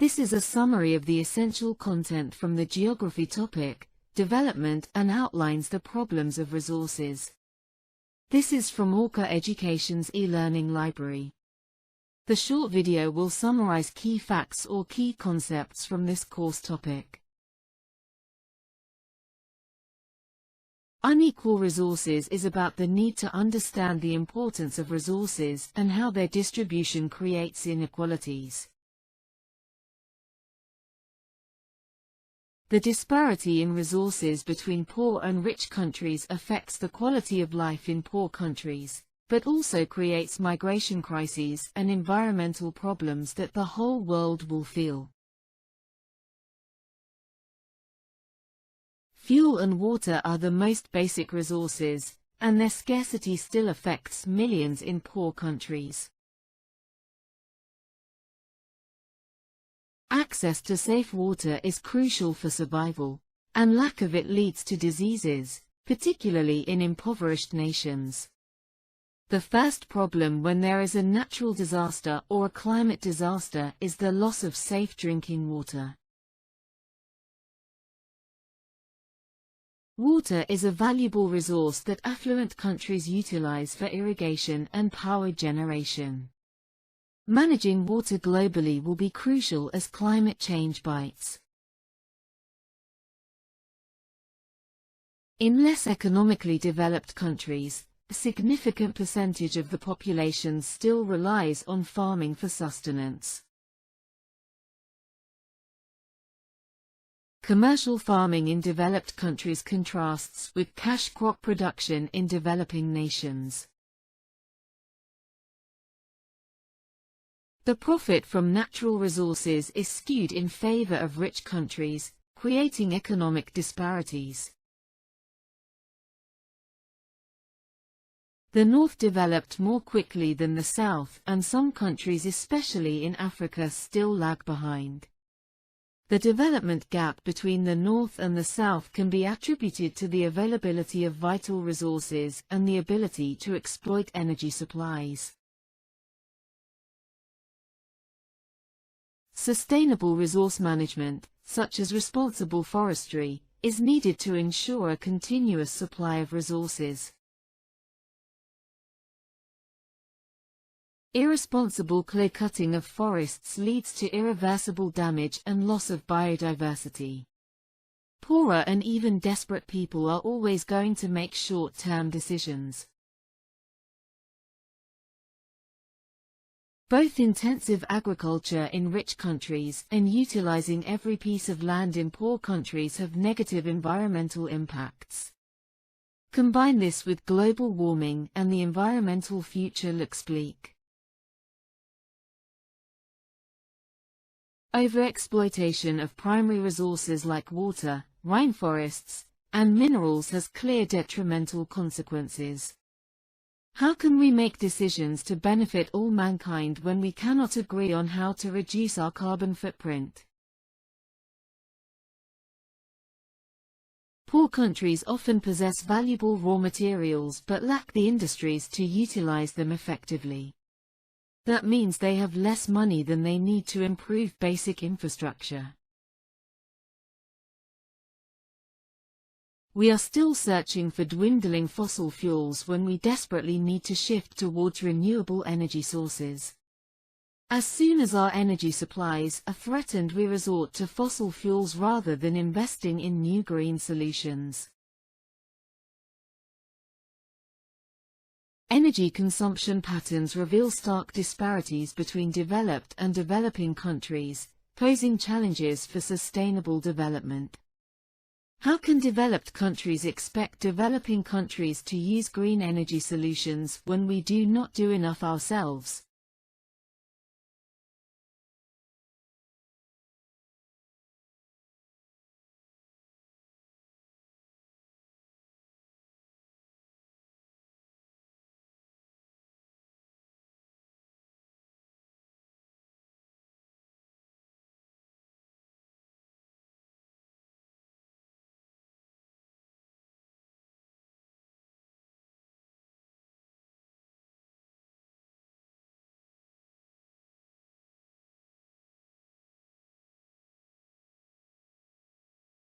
This is a summary of the essential content from the geography topic, development, and outlines the problems of resources. This is from ORCA Education's e-learning library. The short video will summarize key facts or key concepts from this course topic. Unequal resources is about the need to understand the importance of resources and how their distribution creates inequalities. The disparity in resources between poor and rich countries affects the quality of life in poor countries, but also creates migration crises and environmental problems that the whole world will feel. Fuel and water are the most basic resources, and their scarcity still affects millions in poor countries. Access to safe water is crucial for survival, and lack of it leads to diseases, particularly in impoverished nations. The first problem when there is a natural disaster or a climate disaster is the loss of safe drinking water. Water is a valuable resource that affluent countries utilize for irrigation and power generation. Managing water globally will be crucial as climate change bites. In less economically developed countries, a significant percentage of the population still relies on farming for sustenance. Commercial farming in developed countries contrasts with cash crop production in developing nations. The profit from natural resources is skewed in favor of rich countries, creating economic disparities. The North developed more quickly than the South, and some countries, especially in Africa, still lag behind. The development gap between the North and the South can be attributed to the availability of vital resources and the ability to exploit energy supplies. Sustainable resource management, such as responsible forestry, is needed to ensure a continuous supply of resources. Irresponsible clear-cutting of forests leads to irreversible damage and loss of biodiversity. Poorer and even desperate people are always going to make short-term decisions. Both intensive agriculture in rich countries and utilizing every piece of land in poor countries have negative environmental impacts. Combine this with global warming and the environmental future looks bleak. Overexploitation of primary resources like water, rainforests, and minerals has clear detrimental consequences. How can we make decisions to benefit all mankind when we cannot agree on how to reduce our carbon footprint? Poor countries often possess valuable raw materials but lack the industries to utilize them effectively. That means they have less money than they need to improve basic infrastructure. We are still searching for dwindling fossil fuels when we desperately need to shift towards renewable energy sources. As soon as our energy supplies are threatened, we resort to fossil fuels rather than investing in new green solutions. Energy consumption patterns reveal stark disparities between developed and developing countries, posing challenges for sustainable development. How can developed countries expect developing countries to use green energy solutions when we do not do enough ourselves?